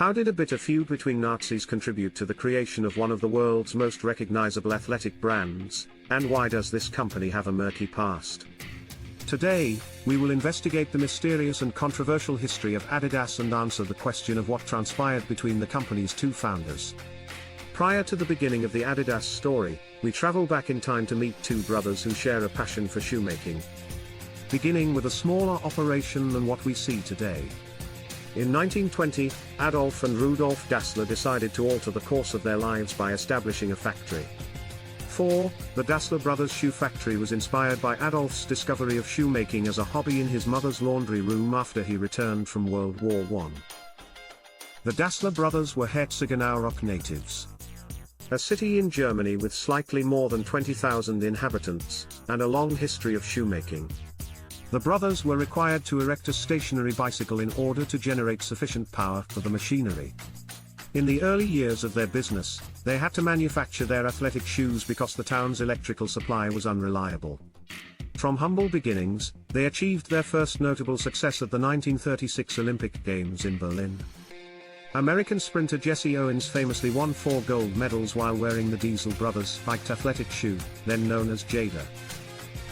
How did a bitter feud between Nazis contribute to the creation of one of the world's most recognizable athletic brands, and why does this company have a murky past? Today, we will investigate the mysterious and controversial history of Adidas and answer the question of what transpired between the company's two founders. Prior to the beginning of the Adidas story, we travel back in time to meet two brothers who share a passion for shoemaking. Beginning with a smaller operation than what we see today. In 1920, Adolf and Rudolf Dassler decided to alter the course of their lives by establishing a factory. The Dassler brothers' shoe factory was inspired by Adolf's discovery of shoemaking as a hobby in his mother's laundry room after he returned from World War I. The Dassler brothers were Herzogenaurach natives. A city in Germany with slightly more than 20,000 inhabitants, and a long history of shoemaking. The brothers were required to erect a stationary bicycle in order to generate sufficient power for the machinery. In the early years of their business, they had to manufacture their athletic shoes because the town's electrical supply was unreliable. From humble beginnings, they achieved their first notable success at the 1936 Olympic Games in Berlin. American sprinter Jesse Owens famously won 4 gold medals while wearing the Diesel brothers' spiked athletic shoe, then known as Jada.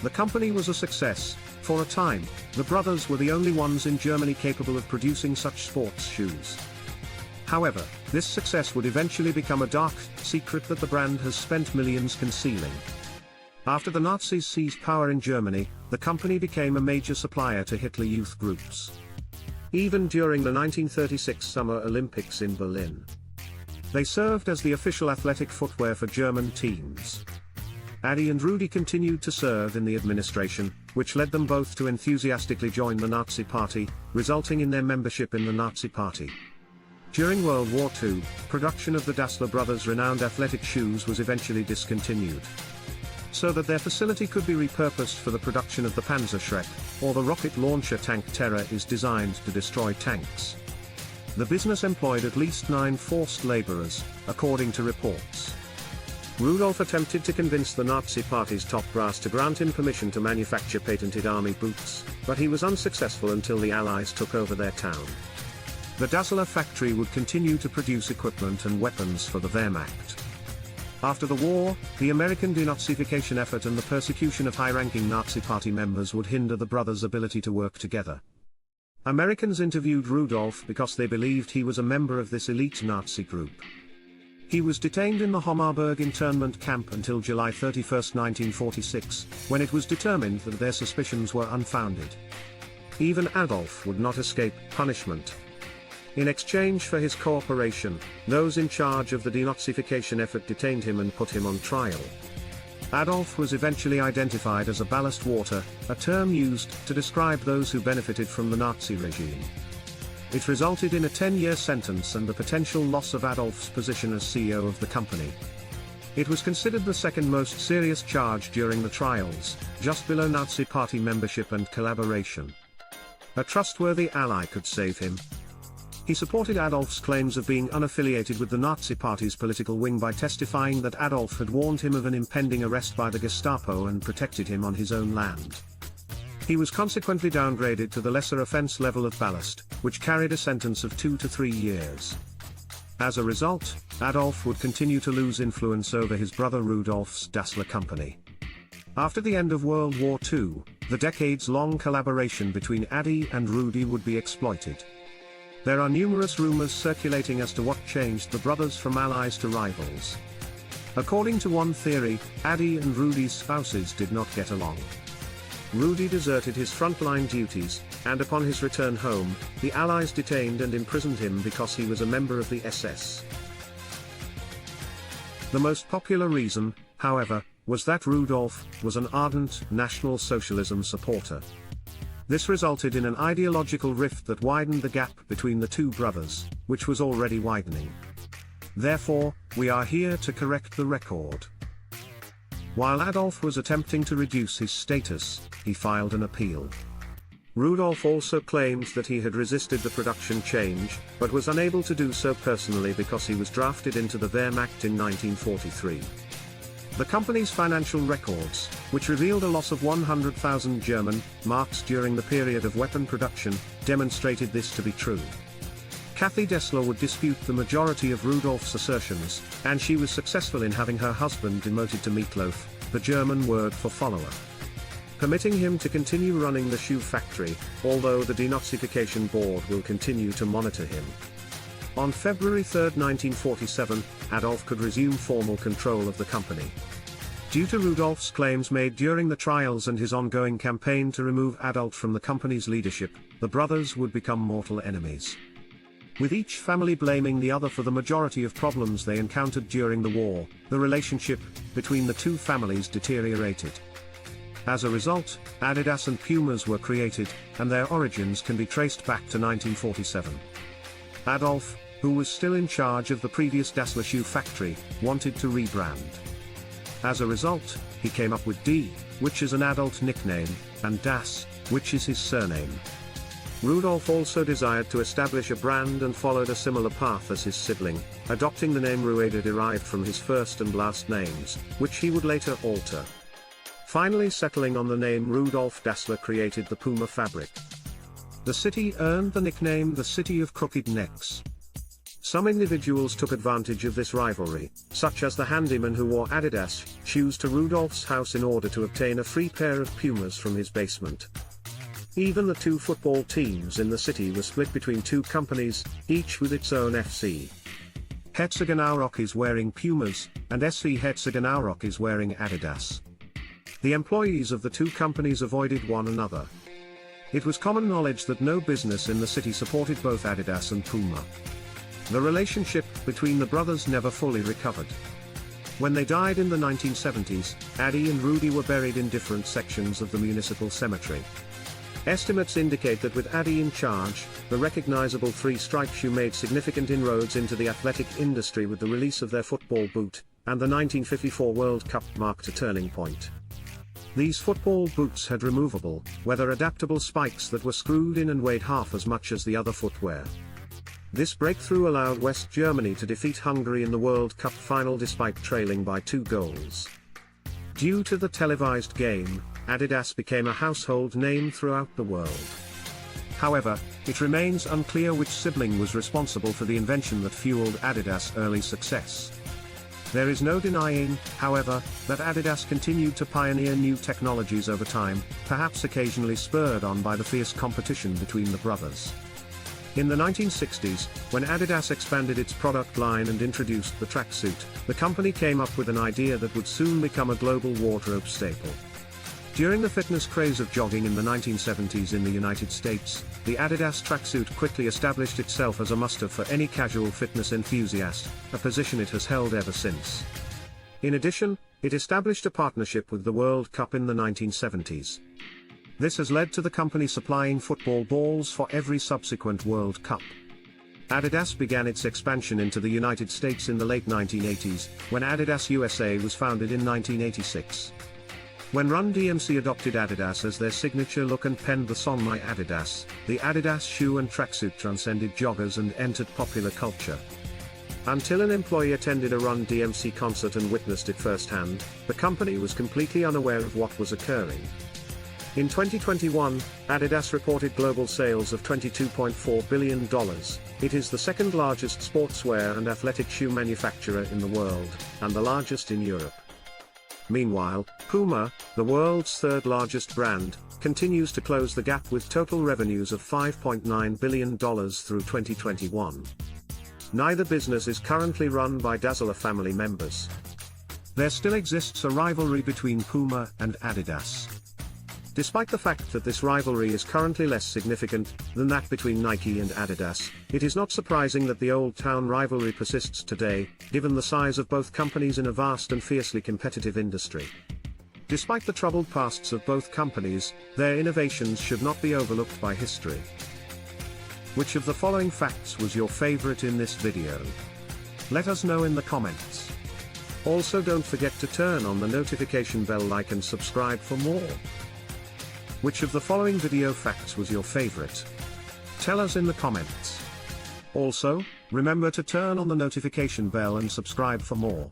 The company was a success. For a time, the brothers were the only ones in Germany capable of producing such sports shoes. However, this success would eventually become a dark secret that the brand has spent millions concealing. After the Nazis seized power in Germany, the company became a major supplier to Hitler Youth groups. Even during the 1936 Summer Olympics in Berlin, they served as the official athletic footwear for German teams. Adi and Rudi continued to serve in the administration, which led them both to enthusiastically join the Nazi Party, resulting in their membership in the Nazi Party. During World War II, production of the Dassler brothers' renowned athletic shoes was eventually discontinued, so that their facility could be repurposed for the production of the Panzerschreck, or the rocket launcher tank Terror is designed to destroy tanks. The business employed at least 9 forced laborers, according to reports. Rudolf attempted to convince the Nazi Party's top brass to grant him permission to manufacture patented army boots, but he was unsuccessful until the Allies took over their town. The Dassler factory would continue to produce equipment and weapons for the Wehrmacht. After the war, the American denazification effort and the persecution of high-ranking Nazi Party members would hinder the brothers' ability to work together. Americans interviewed Rudolf because they believed he was a member of this elite Nazi group. He was detained in the Hommarburg internment camp until July 31, 1946, when it was determined that their suspicions were unfounded. Even Adolf would not escape punishment. In exchange for his cooperation, those in charge of the denazification effort detained him and put him on trial. Adolf was eventually identified as a ballast water, a term used to describe those who benefited from the Nazi regime. It resulted in a 10-year sentence and the potential loss of Adolf's position as CEO of the company. It was considered the second most serious charge during the trials, just below Nazi Party membership and collaboration. A trustworthy ally could save him. He supported Adolf's claims of being unaffiliated with the Nazi Party's political wing by testifying that Adolf had warned him of an impending arrest by the Gestapo and protected him on his own land. He was consequently downgraded to the lesser offense level of ballast, which carried a sentence of 2 to 3 years. As a result, Adolf would continue to lose influence over his brother Rudolf's Dassler company. After the end of World War II, the decades-long collaboration between Adi and Rudi would be exploited. There are numerous rumors circulating as to what changed the brothers from allies to rivals. According to one theory, Adi and Rudi's spouses did not get along. Rudi deserted his frontline duties, and upon his return home, the Allies detained and imprisoned him because he was a member of the SS. The most popular reason, however, was that Rudolf was an ardent National Socialism supporter. This resulted in an ideological rift that widened the gap between the two brothers, which was already widening. Therefore, we are here to correct the record. While Adolf was attempting to reduce his status, he filed an appeal. Rudolf also claims that he had resisted the production change, but was unable to do so personally because he was drafted into the Wehrmacht in 1943. The company's financial records, which revealed a loss of 100,000 German marks during the period of weapon production, demonstrated this to be true. Kathy Dessler would dispute the majority of Rudolph's assertions, and she was successful in having her husband demoted to Meatloaf, the German word for follower, permitting him to continue running the shoe factory, although the Denazification Board will continue to monitor him. On February 3, 1947, Adolf could resume formal control of the company. Due to Rudolph's claims made during the trials and his ongoing campaign to remove Adolf from the company's leadership, the brothers would become mortal enemies, with each family blaming the other for the majority of problems they encountered during the war. The relationship between the two families deteriorated. As a result, Adidas and Pumas were created, and their origins can be traced back to 1947. Adolf, who was still in charge of the previous Dassler shoe factory, wanted to rebrand. As a result, he came up with D, which is an adult nickname, and Das, which is his surname. Rudolf also desired to establish a brand and followed a similar path as his sibling, adopting the name Rueda derived from his first and last names, which he would later alter. Finally settling on the name Rudolf Dassler created the Puma fabric. The city earned the nickname the City of Crooked Necks. Some individuals took advantage of this rivalry, such as the handyman who wore Adidas shoes to Rudolph's house in order to obtain a free pair of Pumas from his basement. Even the two football teams in the city were split between two companies, each with its own FC. Herzogenaurach is wearing Pumas, and SV Herzogenaurach is wearing Adidas. The employees of the two companies avoided one another. It was common knowledge that no business in the city supported both Adidas and Puma. The relationship between the brothers never fully recovered. When they died in the 1970s, Adi and Rudy were buried in different sections of the municipal cemetery. Estimates indicate that with Adi in charge, the recognizable three-stripe shoe made significant inroads into the athletic industry with the release of their football boot, and the 1954 World Cup marked a turning point. These football boots had removable, weather-adaptable spikes that were screwed in and weighed half as much as the other footwear. This breakthrough allowed West Germany to defeat Hungary in the World Cup final despite trailing by 2 goals. Due to the televised game, Adidas became a household name throughout the world. However, it remains unclear which sibling was responsible for the invention that fueled Adidas' early success. There is no denying, however, that Adidas continued to pioneer new technologies over time, perhaps occasionally spurred on by the fierce competition between the brothers. In the 1960s, when Adidas expanded its product line and introduced the tracksuit, the company came up with an idea that would soon become a global wardrobe staple. During the fitness craze of jogging in the 1970s in the United States, the Adidas tracksuit quickly established itself as a must-have for any casual fitness enthusiast, a position it has held ever since. In addition, it established a partnership with the World Cup in the 1970s. This has led to the company supplying football balls for every subsequent World Cup. Adidas began its expansion into the United States in the late 1980s, when Adidas USA was founded in 1986. When Run DMC adopted Adidas as their signature look and penned the song My Adidas, the Adidas shoe and tracksuit transcended joggers and entered popular culture. Until an employee attended a Run DMC concert and witnessed it firsthand, the company was completely unaware of what was occurring. In 2021, Adidas reported global sales of $22.4 billion. It is the second largest sportswear and athletic shoe manufacturer in the world, and the largest in Europe. Meanwhile, Puma, the world's third largest brand, continues to close the gap with total revenues of $5.9 billion through 2021. Neither business is currently run by Dassler family members. There still exists a rivalry between Puma and Adidas. Despite the fact that this rivalry is currently less significant than that between Nike and Adidas, it is not surprising that the Old Town rivalry persists today, given the size of both companies in a vast and fiercely competitive industry. Despite the troubled pasts of both companies, their innovations should not be overlooked by history. Which of the following facts was your favorite in this video? Let us know in the comments. Also, don't forget to turn on the notification bell, like and subscribe for more. Which of the following video facts was your favorite? Tell us in the comments. Also, remember to turn on the notification bell and subscribe for more.